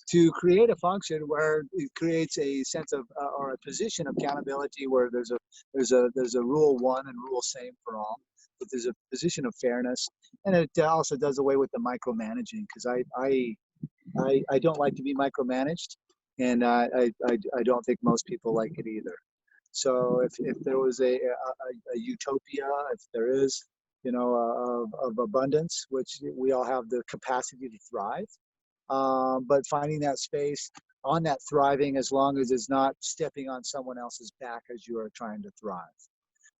to create a function where it creates a sense of or a position of accountability where there's a rule one and rule same for all, but there's a position of fairness, and it also does away with the micromanaging because I don't like to be micromanaged, and I don't think most people like it either. So if there was a utopia, if there is, of abundance, which we all have the capacity to thrive, but finding that space on that thriving as long as it's not stepping on someone else's back as you are trying to thrive.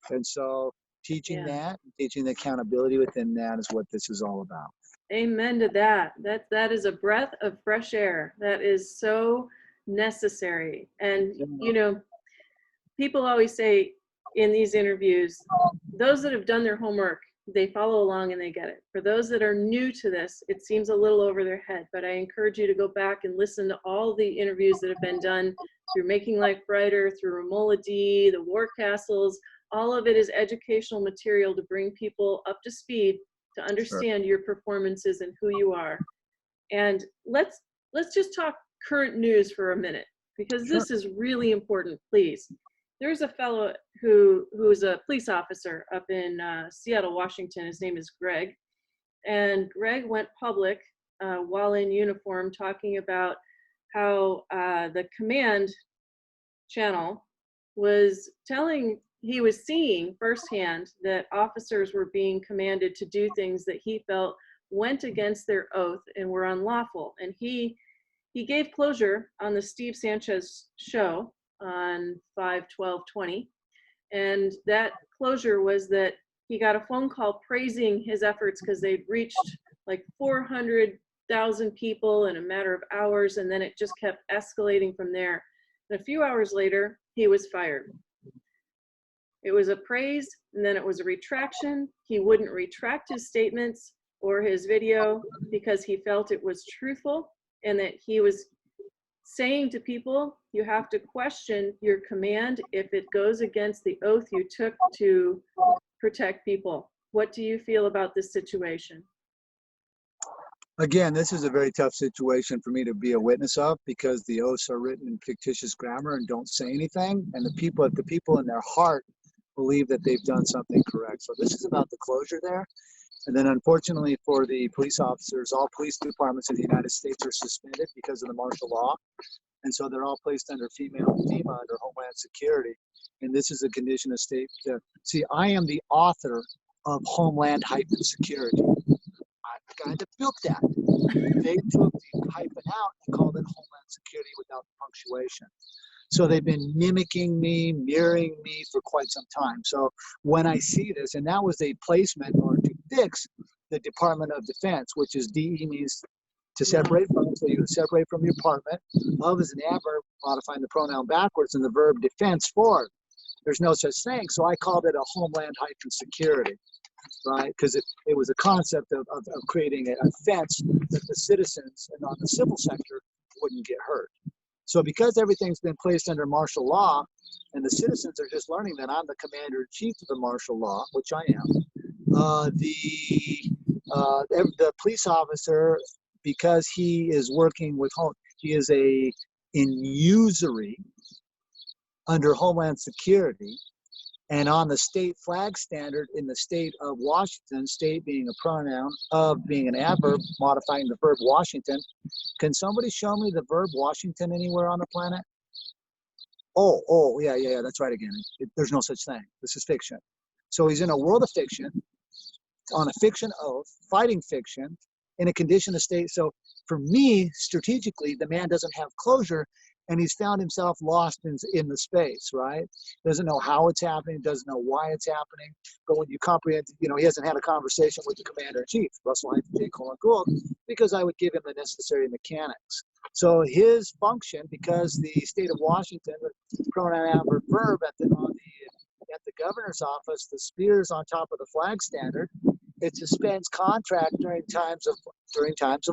And so teaching that, teaching the accountability within that is what this is all about. Amen to that. That is a breath of fresh air. That is so necessary. And, people always say in these interviews, those that have done their homework, they follow along and they get it. For those that are new to this, it seems a little over their head, but I encourage you to go back and listen to all the interviews that have been done through Making Life Brighter, through Romola D, the War Castles. All of it is educational material to bring people up to speed to understand your performances and who you are. And let's just talk current news for a minute, because this is really important, please. There's a fellow who's a police officer up in Seattle, Washington. His name is Greg. And Greg went public while in uniform, talking about how the command channel was telling, he was seeing firsthand that officers were being commanded to do things that he felt went against their oath and were unlawful. And he gave closure on the Steve Sanchez show on 5/12/20. And that closure was that he got a phone call praising his efforts because they'd reached like 400,000 people in a matter of hours, and then it just kept escalating from there. And a few hours later, he was fired. It was a praise, and then it was a retraction. He wouldn't retract his statements or his video because he felt it was truthful, and that he was saying to people, you have to question your command if it goes against the oath you took to protect people. What do you feel about this situation? Again, this is a very tough situation for me to be a witness of, because the oaths are written in fictitious grammar and don't say anything, and the people in their heart believe that they've done something correct. So this is about the closure there. And then unfortunately for the police officers, all police departments in the United States are suspended because of the martial law. And so they're all placed under FEMA under Homeland Security. And this is a condition of state. See, I am the author of Homeland-Security. I'm the guy that built that. They took the hyphen out and called it Homeland Security without the punctuation. So they've been mimicking me, mirroring me for quite some time. So when I see this, and that was a placement or to fix the Department of Defense, which is DE means to separate from, so you separate from your department. Of is an adverb modifying the pronoun backwards and the verb defense forward. There's no such thing. So I called it a Homeland-Security, right? Because it was a concept of creating a fence that the citizens and on the civil sector wouldn't get hurt. So because everything's been placed under martial law, and the citizens are just learning that I'm the commander-in-chief of the martial law, which I am, the police officer, because he is working with he is in usury under Homeland Security, and on the state flag standard in the state of Washington, state being a pronoun, of being an adverb modifying the verb Washington. Can somebody show me the verb Washington anywhere on the planet? Oh, yeah, that's right again. There's no such thing. This is fiction. So he's in a world of fiction, on a fiction oath, fighting fiction, in a condition of state. So for me, strategically, the man doesn't have closure, and he's found himself lost in the space, right? Doesn't know how it's happening, doesn't know why it's happening. But when you comprehend, he hasn't had a conversation with the commander-in-chief, Gould, because I would give him the necessary mechanics. So his function, because the state of Washington, the pronoun adverb verb at the governor's office, the spears on top of the flag standard, it suspends contract during times of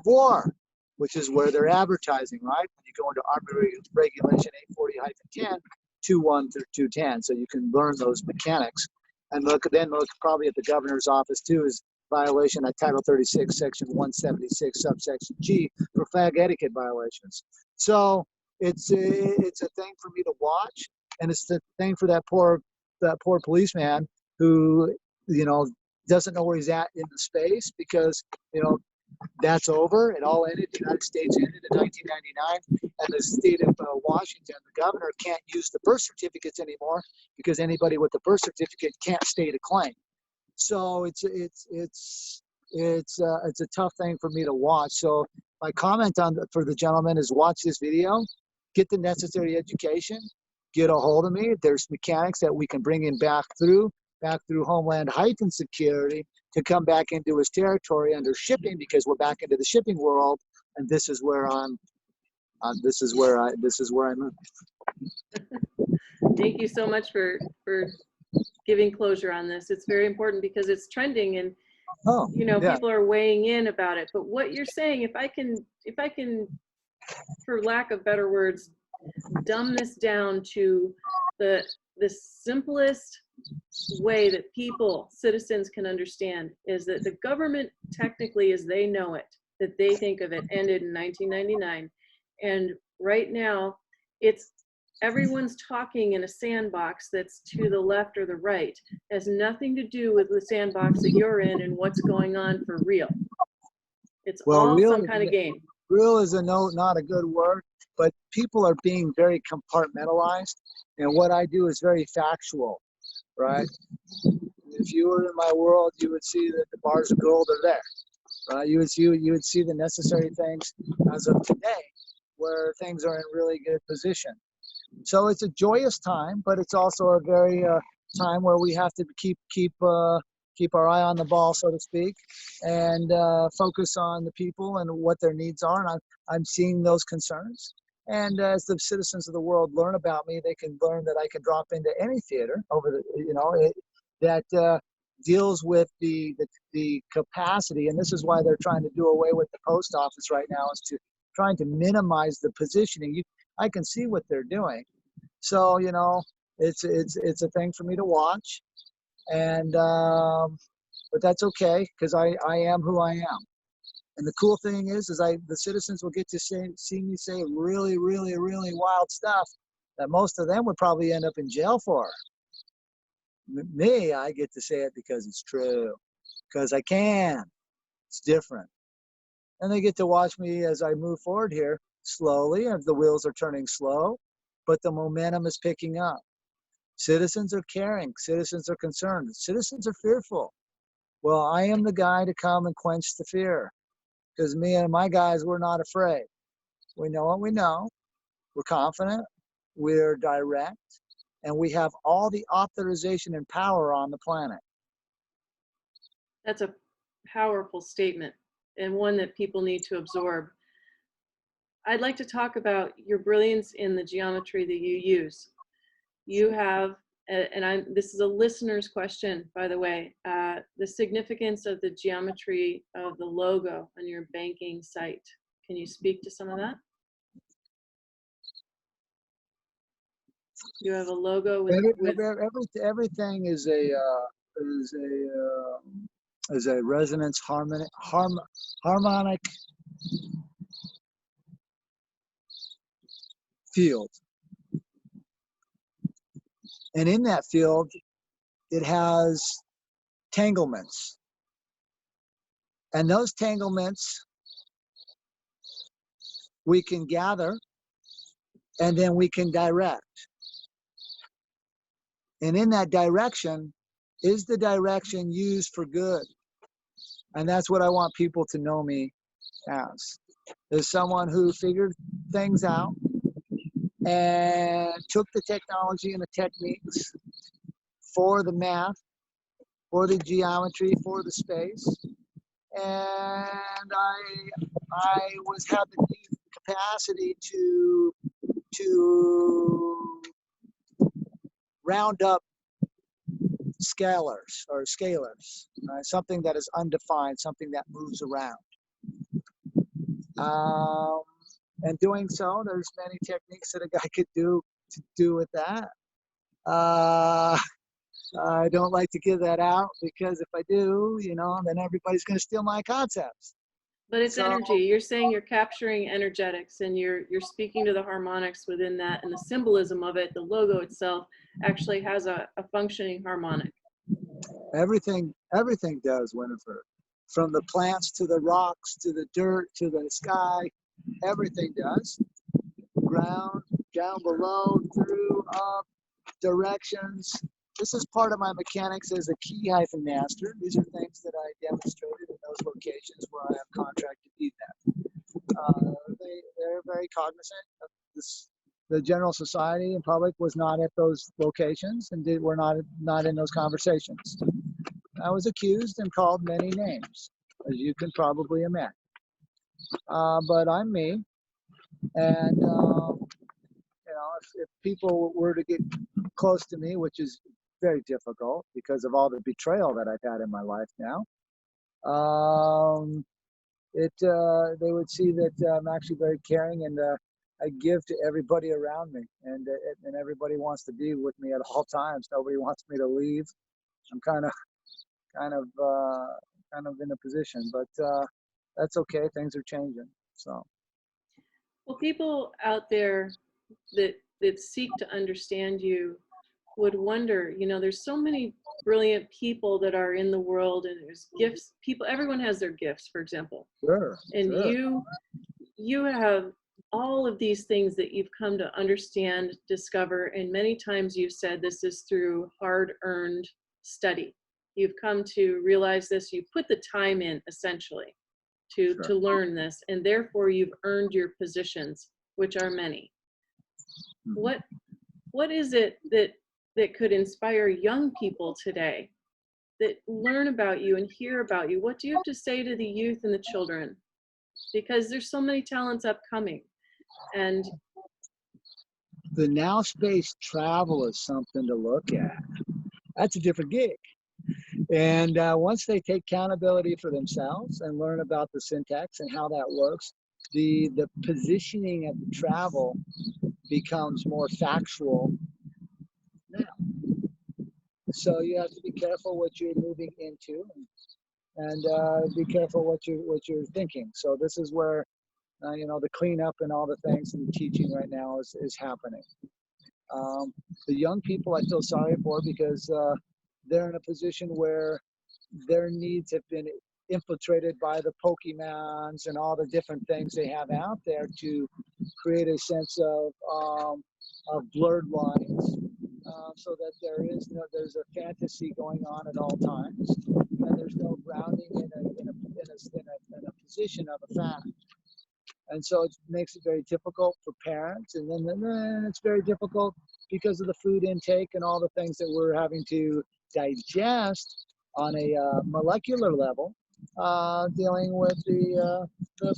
war, which is where they're advertising, right? When you go into Army Regulation 840-10, 2.1 through 2.10, so you can learn those mechanics. And look probably at the governor's office too, is violation of Title 36, Section 176, subsection G, for flag etiquette violations. So it's a thing for me to watch, and it's the thing for that poor policeman who doesn't know where he's at in the space, because that's over. It all ended. The United States ended in 1999, and the state of Washington, the governor, can't use the birth certificates anymore, because anybody with a birth certificate can't state a claim. So it's a tough thing for me to watch. So my comment for the gentleman is, watch this video, get the necessary education, get a hold of me. There's mechanics that we can bring him back through Homeland-Security to come back into his territory under shipping, because we're back into the shipping world, and this is where I'm moving. Thank you so much for giving closure on this. It's very important because it's trending, and people are weighing in about it. But what you're saying, if I can, for lack of better words, dumb this down to the simplest way that citizens can understand, is that the government, technically as they know it, that they think of it, ended in 1999. And right now, everyone's talking in a sandbox that's to the left or the right. It has nothing to do with the sandbox that you're in and what's going on for real. It's Well, all real some kind of game. real is not a good word, but people are being very compartmentalized, and what I do is very factual, right? If you were in my world, you would see that the bars of gold are there. You would see the necessary things as of today, where things are in really good position. So it's a joyous time, but it's also a very time where we have to keep our eye on the ball, so to speak, and focus on the people and what their needs are. And I'm seeing those concerns. And as the citizens of the world learn about me, they can learn that I can drop into any theater that deals with the capacity. And this is why they're trying to do away with the post office right now, is to trying to minimize the positioning. I can see what they're doing. So, it's a thing for me to watch. And but that's okay, because I am who I am. And the cool thing is the citizens will get to see me say really, really, really wild stuff that most of them would probably end up in jail for. Me, I get to say it because it's true, because I can. It's different. And they get to watch me as I move forward here slowly, and the wheels are turning slow, but the momentum is picking up. Citizens are caring. Citizens are concerned. Citizens are fearful. Well, I am the guy to come and quench the fear, because me and my guys, we're not afraid. We know what we know. We're confident. We're direct. And we have all the authorization and power on the planet. That's a powerful statement, and one that people need to absorb. I'd like to talk about your brilliance in the geometry that you use. You have, this is a listener's question, by the way, the significance of the geometry of the logo on your banking site. Can you speak to some of that? You have a logo with everything is a resonance harmonic field, and in that field it has tanglements, and those tanglements we can gather and then we can direct. And in that direction is the direction used for good. And that's what I want people to know me as, is someone who figured things out and took the technology and the techniques for the math, for the geometry, for the space. And I had the capacity to round up scalars, something that is undefined, something that moves around. And doing so, there's many techniques that a guy could do with that. I don't like to give that out, because if I do, then everybody's going to steal my concepts. But it's energy. You're saying you're capturing energetics, and you're speaking to the harmonics within that, and the symbolism of it. The logo itself actually has a functioning harmonic. Everything does, Winifred. From the plants to the rocks to the dirt to the sky, everything does. Ground, down below, through, up, directions. This is part of my mechanics as a key hyphen master. These are things that I demonstrated in those locations where I have contracted to do that. They're very cognizant of this. The general society and public was not at those locations and were not in those conversations. I was accused and called many names, as you can probably imagine. But I'm me, and if people were to get close to me, which is very difficult because of all the betrayal that I've had in my life now, they would see that I'm actually very caring, and I give to everybody around me, and everybody wants to be with me at all times. Nobody wants me to leave. I'm kind of in a position, but that's okay. Things are changing. So, well, people out there that seek to understand you would wonder, you know, there's so many brilliant people that are in the world, and there's gifts. People, everyone has their gifts, for example. Sure. And Sure. you have all of these things that you've come to understand, discover, and many times you've said this is through hard-earned study. You've come to realize this. You put the time in, essentially, to Sure. learn this, and therefore you've earned your positions, which are many. Mhm. What is it that could inspire young people today that learn about you and hear about you? What do you have to say to the youth and the children? Because there's so many talents upcoming. And The now space travel is something to look at. That's a different gig. And once they take accountability for themselves and learn about the syntax and how that works, the positioning of the travel becomes more factual now. So you have to be careful what you're moving into, and be careful what you're thinking. So this is where you know, the cleanup and all the things and the teaching right now is happening. The young people I feel sorry for because they're in a position where their needs have been infiltrated by the Pokemons and all the different things they have out there to create a sense of blurred lines, so that there's a fantasy going on at all times, and there's no grounding in a position of a fact. And so it makes it very difficult for parents, and then it's very difficult because of the food intake and all the things that we're having to digest on a molecular level, dealing with the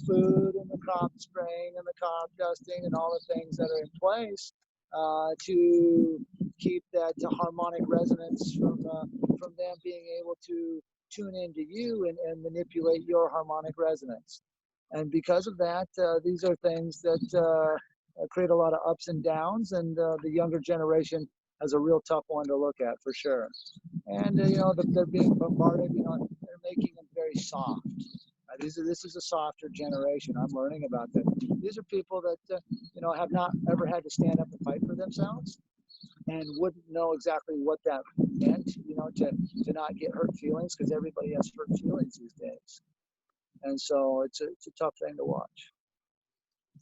food and the crop spraying and the crop dusting and all the things that are in place to keep that harmonic resonance from them being able to tune into you and manipulate your harmonic resonance. And because of that, these are things that create a lot of ups and downs, and the younger generation has a real tough one to look at for sure. And you know, they're being bombarded. You know, they're making them very soft. This is a softer generation. I'm learning about that. These are people that you know, have not ever had to stand up and fight for themselves, and wouldn't know exactly what that meant. You know, to not get hurt feelings, because everybody has hurt feelings these days. And so it's a tough thing to watch.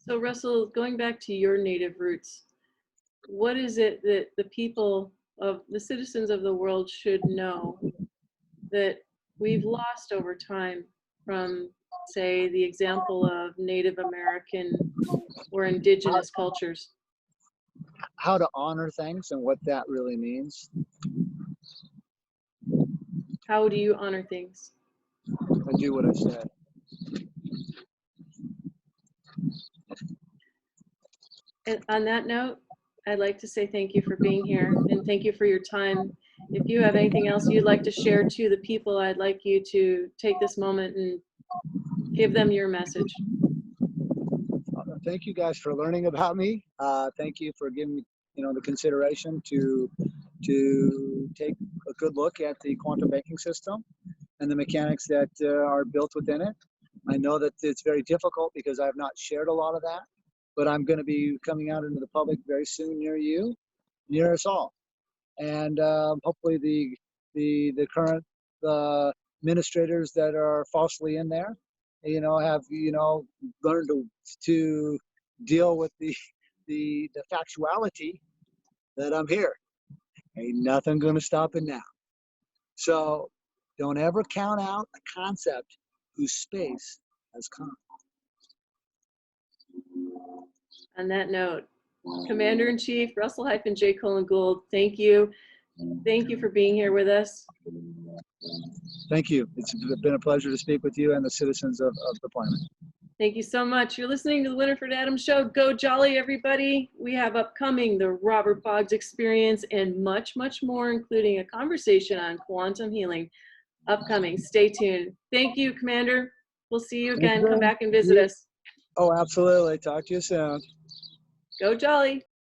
so, Russell, going back to your native roots, what is it that the people of the citizens of the world should know that we've lost over time from, say, the example of Native American or indigenous cultures? How to honor things and what that really means. How do you honor things? I do what I said. And on that note, I'd like to say thank you for being here, and thank you for your time. If you have anything else you'd like to share to the people, I'd like you to take this moment and give them your message. Thank you guys for learning about me. Thank you for giving me, you know, the consideration to take a good look at the quantum banking system and the mechanics that are built within it. I know that it's very difficult because I have not shared a lot of that, but I'm going to be coming out into the public very soon, near you, near us all. And hopefully the current administrators that are falsely in there, you know, have, you know, learned to deal with the factuality that I'm here. Ain't nothing going to stop it now. So don't ever count out a concept whose space has come. On that note, Commander-in-Chief Russell-J. Gould, thank you. Thank you for being here with us. Thank you. It's been a pleasure to speak with you and the citizens of the planet. Thank you so much. You're listening to the Winifred Adams Show. Go Jolly, everybody. We have upcoming the Robert Boggs Experience and much, much more, including a conversation on quantum healing upcoming. Stay tuned. Thank you, Commander. We'll see you again. Come back and visit us. Oh, absolutely. Talk to you soon. Go Jolly.